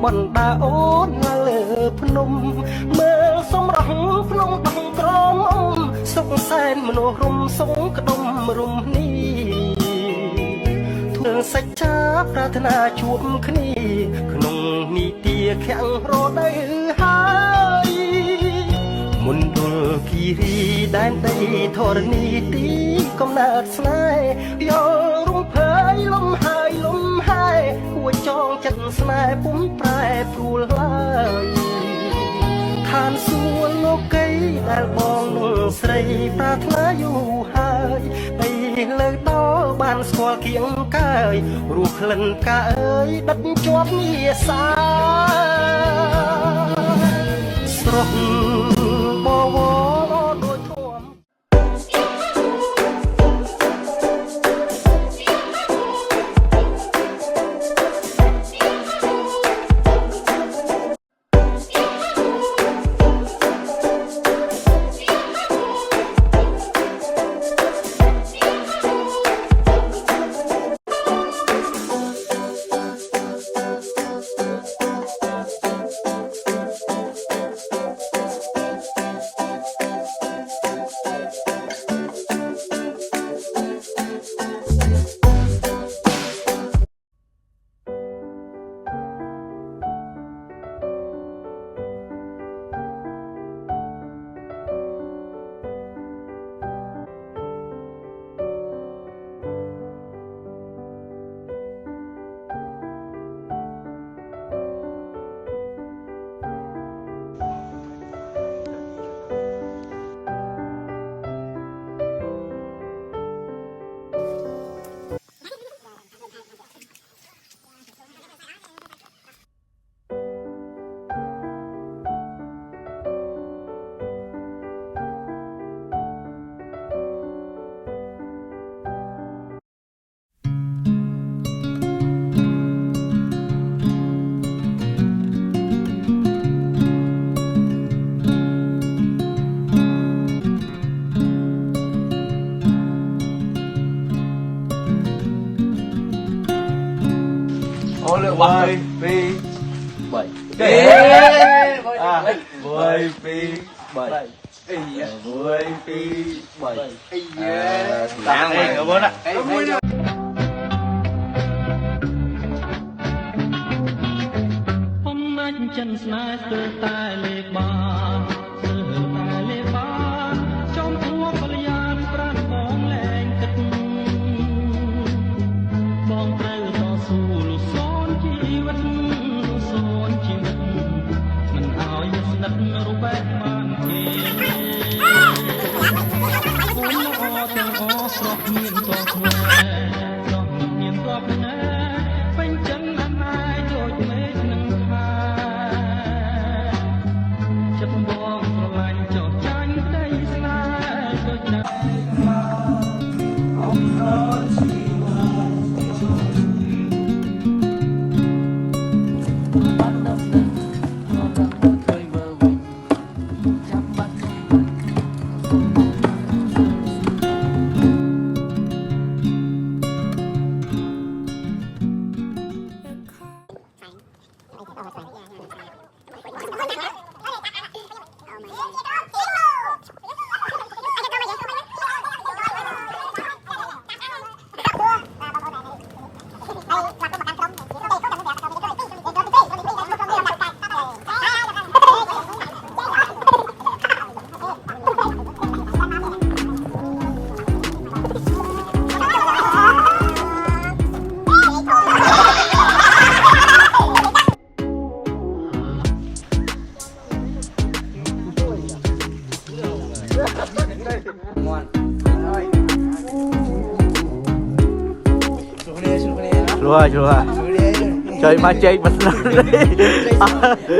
បណ្ដាអូនលើភ្នំមើលសំរងភ្នំបឹងក្រមសុខសែនមនុស្សរុំសងក្ដុំរុំនេះធ្វើសច្ចាប្រាថ្នាជួបគ្នាក្នុងនីតិខាំងរដូវហើយមុនដុលគិរីដែនដីធរណីទីកំណើតស្នេហ៍យករំភើយលំហើយលំហើយគួចចងចិត្តស្នេហ៍ពុំប្រែប្រួលឡើយឋានសួគ៌លោកីដែលបងនឹងស្រីប្រាថ្នាយូរហើយបីលើដល់បានស្គាល់គៀងកើយរស់ក្លិនផ្កាអើយដិតជាប់មាសាស្រស់បវរដូចធំBơi phi bảy bơi phi bảy bơi phi bảy đang mình ở bốn ạ hôm anh chân snai từ tai lê ba trong thua bờ yan pran bong lên cất bong tay to su lu son chi vật son chi vật mình ao yêu đất ru bát man kê o sọc miền to mẹ sọc miền to mẹ phanh chân anh ai rồi mê nâng tha chấp bong pro lạnh cho tranh đây sai rồi đã Chua chơi ma chơi mà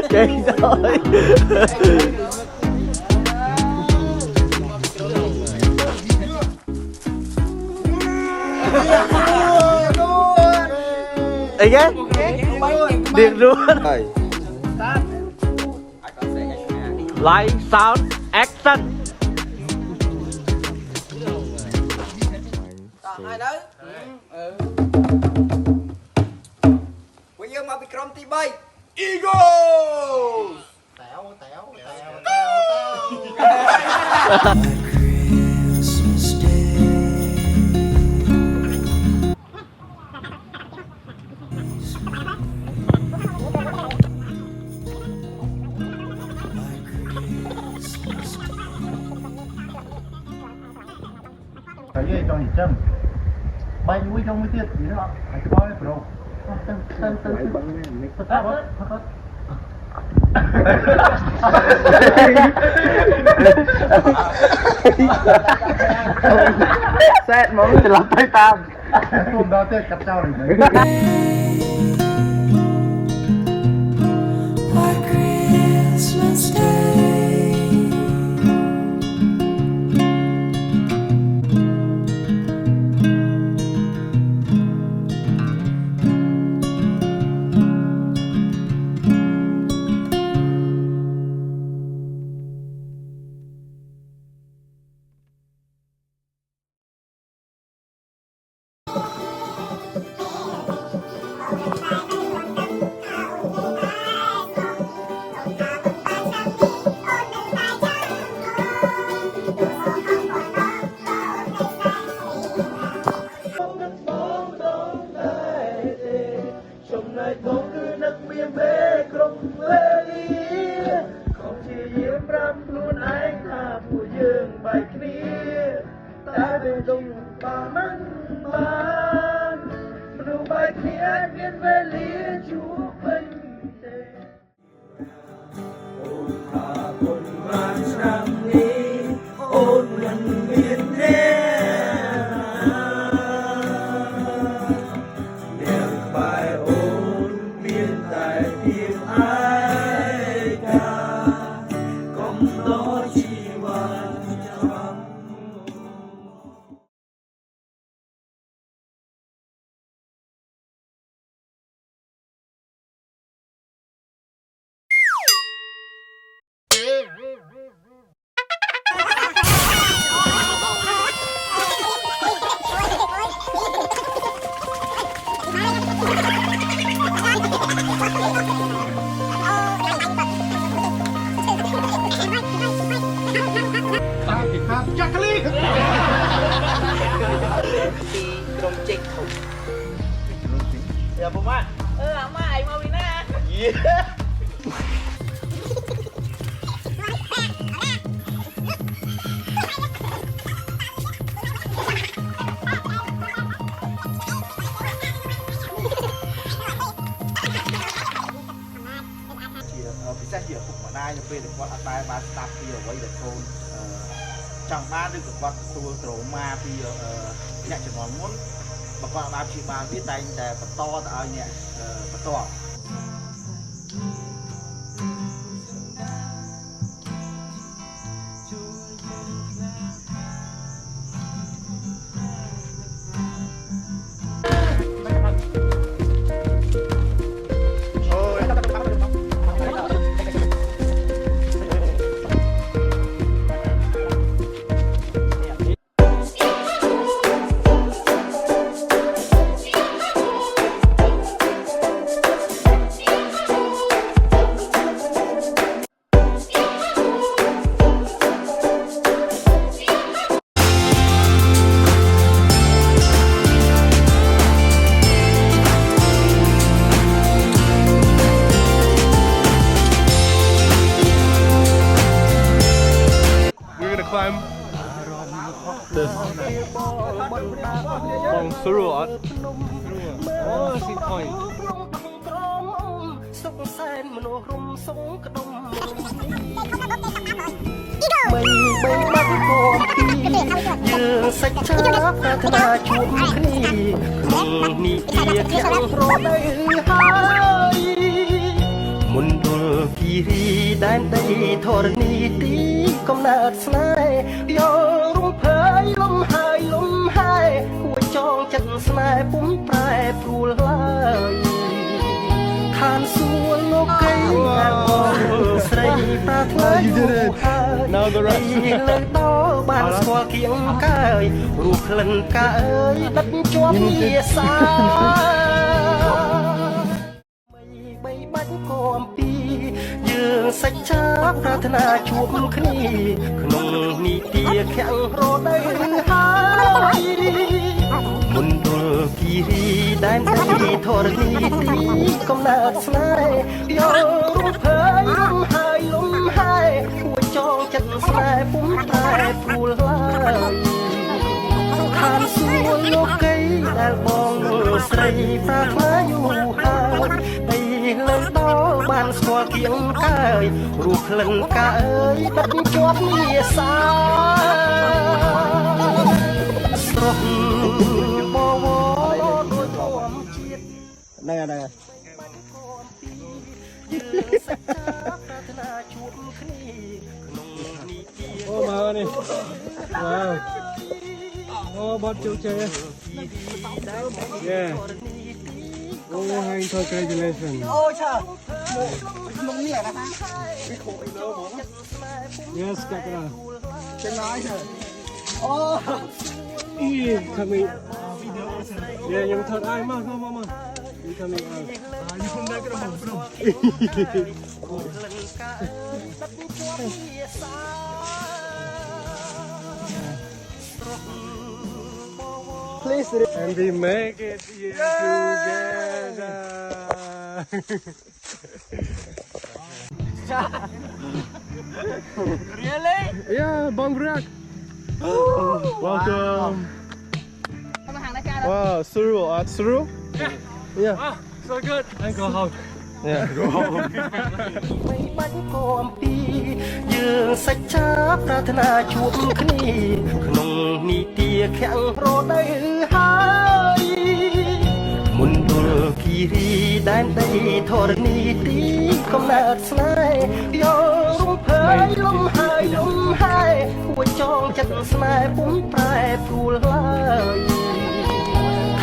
chơi thôi ấy ghé điện luôn light sound action ai đấy bây giờ mà bị crom tí bay Eagles แต๋วแต๋วแต๋ว cái gì cho nhỉ châm bay mũi trong mũi tiết gì đó phải coi pro tân tân tân tân xét món thì làm tay tam hôm đó tiết cặp trao này White Christmas Day. giờ bố má Mai mau đi nè.ពិសេសជាឪពុកម្ដាយនៅពេលដែលគាត់អត់ដែលបានស្ដាប់ពីអ្វីដែលកូនចង់បានឬក៏គាត់ទទួលត្រង់មកពីអ្នកជំនាន់មុនបើគាត់បានព្យាបាលវាតែងតែបន្តទៅឲ្យអ្នកបន្តBong Suruat. Oh, si point. សុខសែនមនុស្សរុំសងក្ដុំរុំនេះបីបាត់គំពីយើងសាច់ចាប្រាថ្នាជួបគ្នាក្នុងនេះជាទាំងរដូវហើយមុនដុលគិរីដែនដីធរណីទីកំណើតស្នេហ៍យករុំភើយលំហើយលំហើយគួរចងចិត្តស្នេហ៍ពុំប្រែព្រួលឡើយឋានសួគ៌លោកកៃអាងស្រីប្រាថ្នាយូរហើយនៅលើតបានស្គាល់គៀងកើយរូបក្លិនកើយដិតជាប់ជាសាបី បាច់ក៏អំពីយើងសាច់ឆាប្រាថ្នាជួបគ្នាក្នុងនីតិខាំងរដូវហើយមុនដុលគិរីដែនដីធរណីទីកំណើតស្នេហ៍យករូបភ័យលំហើយលំហើយគួរចងចិត្តស្នេហ៍ពុំតែព្រួលឡើយខានសួរលោកីដែលបងស្រីប្រាថ្នាយូរហើយដីលើដល់បានស្គាល់គៀងកាយរូបក្លិនកាអើយដិតជាប់មាសាស្រស់បវរដូចធម្មជាតិណែយើងសច្ចាប្រាថ្នាជួបគ្នាក្នុងនីតិអូមកនេះវ៉ាវអូបាត់ជោគជ័យអូហើយ congratulations អូឆាក្នុងនេះណាYes កាក់ណាចឹងហើយអូអីខាងនេះខ្ញុំថតអាយមកនេះខាងនេះនេះខ្ញុំដែរក្រុមPlease and we make it here together. Really? Yeah, Bang Brak. Welcome. Wow, Suru, Suru? Yeah. Wow, so good. I go home. Yeah, go home. បាច់ក៏អំពីយើងសាច់ឆាប្រាថ្នាជួបគ្នាក្នុងនីតិខាំងរដូវហើយមុនដុលគិរីដែនដីធរណីទីកំណើតស្នេហ៍យករូបភ័យលំហើយលំហើយគួរចងចិត្តស្នេហ៍ពុំប្រែព្រួលឡើយ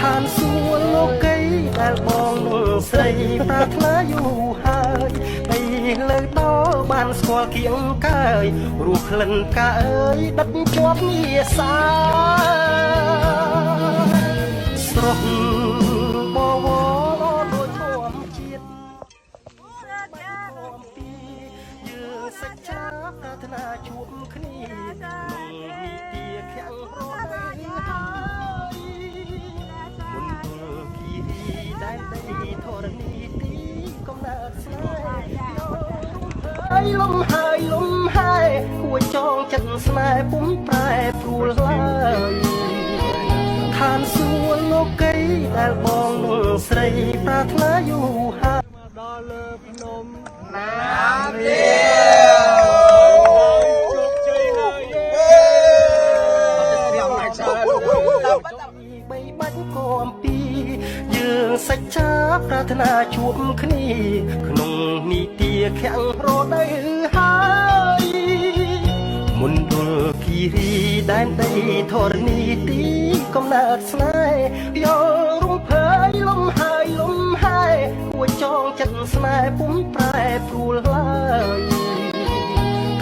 ខានសួរលោកីដែលបងស្រីប្រាថ្នាយូរហើយដីលើដល់បានស្គាល់គៀងកាយរូបក្លិនកាអើយដិតជាប់មាសាស្រស់បវរដូចធម្មជាតិយើងសាច់ឆាប្រាថ្នាជួបគ្នាក្នុងនីតិខាំងរដូវហើយមុនដុលគិរីដែនដីធរណីទីកំណើតស្នេហ៍យករូបភ័យលំហើយលំហើយគួរចងចិត្តស្នេហ៍ពុំប្រែព្រួលឡើយខានសួរលោកីដែលបងស្រីប្រាថ្នាយូរហើយដល់លើភ្នំណាមលាជោគជ័យហើយបីបាច់ក៏អំពីយើងសាច់ឆាប្រាថ្នាជួបគ្នាក្នុងនីតិខាំងរដូវហើយមុនដុលគិរីដែនដីធរណីទីកំណើតស្នេហ៍យករូបភ័យលំហើយលំហើយគួរចងចិត្តស្នេហ៍ពុំប្រែព្រួលឡើយ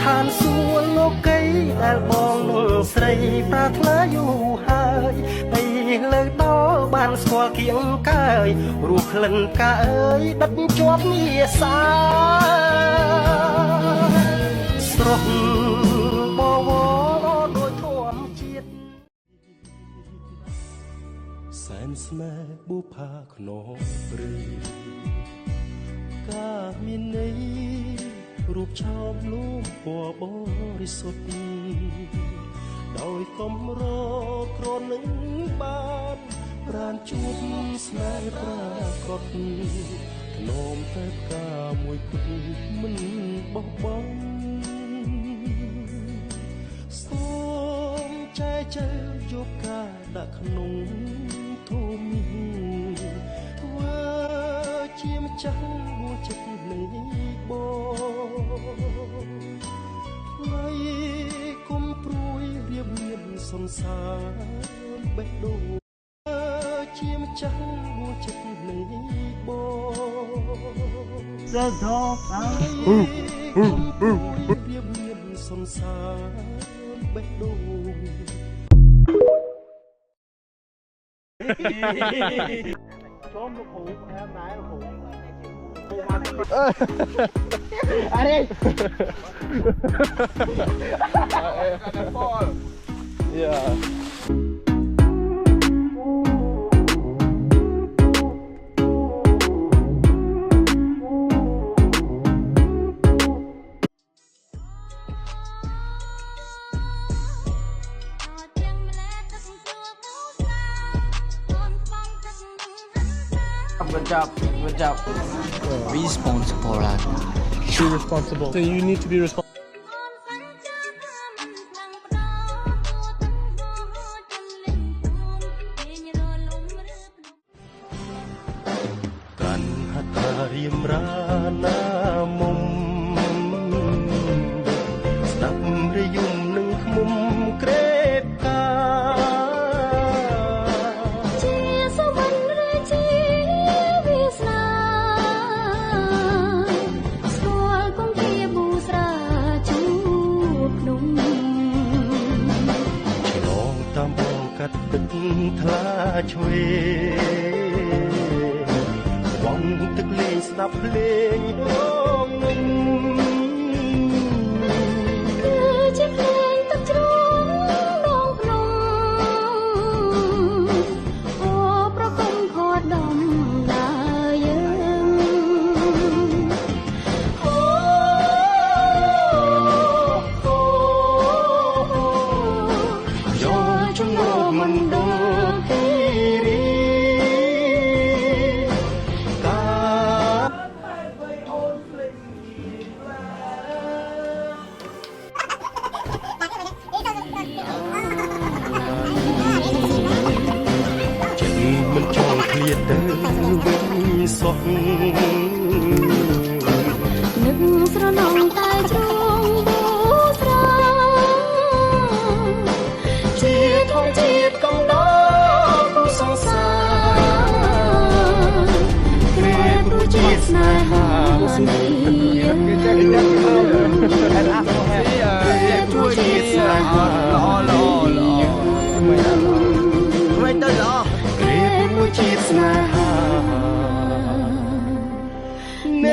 ខានសួរលោកីដែលបងស្រីប្រាថ្នាយូរហើយដីលើដល់បានស្គាល់គៀងកាយរូបក្លិនកាអើយដិតជាប់មាសាស្រស់បវរដូចធម្មជាតិសែនស្នេហ៍បុប្ផាក្នុងព្រៃកាមានន័យរូបឆោមលូមពណ៌បរិសុទ្ធដោយកំរក្រនឹងបានប្រានជួបស្នេហ៍ប្រាកដធ្នមតែផ្កាមួយគត់មិនបោះបង់សូមចែកចែកយកការដាក់ក្នុងធំធ្វើជាម្ចាស់ងួនចិត្តលេបងថ្លៃគុំព្រួយរៀបមានសន្សារបេះដូងជាម្ចាស់ងួនចិត្តលេបងសើធំរៀបមានសន្សារបេះដូងចូលមកគ្រូតាមដែរគ្រូ Yeah. Good job. Good job. Responsible lah. Be responsible. So you need to be responsible. Kan hati merana mum Stop reyum neng mum krepka Cắt tức thla chuê vòng tức lên sắp lên ôm cứ chiếc lên tóc trống đong plong ô pro công khó đom đà dương cho chúng mình được kiri cả chuyện mình tròn liệt tới xoắn nước sra nong tai trung bố sra chia thong chia công đó cũng song xa kề bru chia nai hà ni bru chia nai hà loไม่ได้หรอเกรบจิตนาใน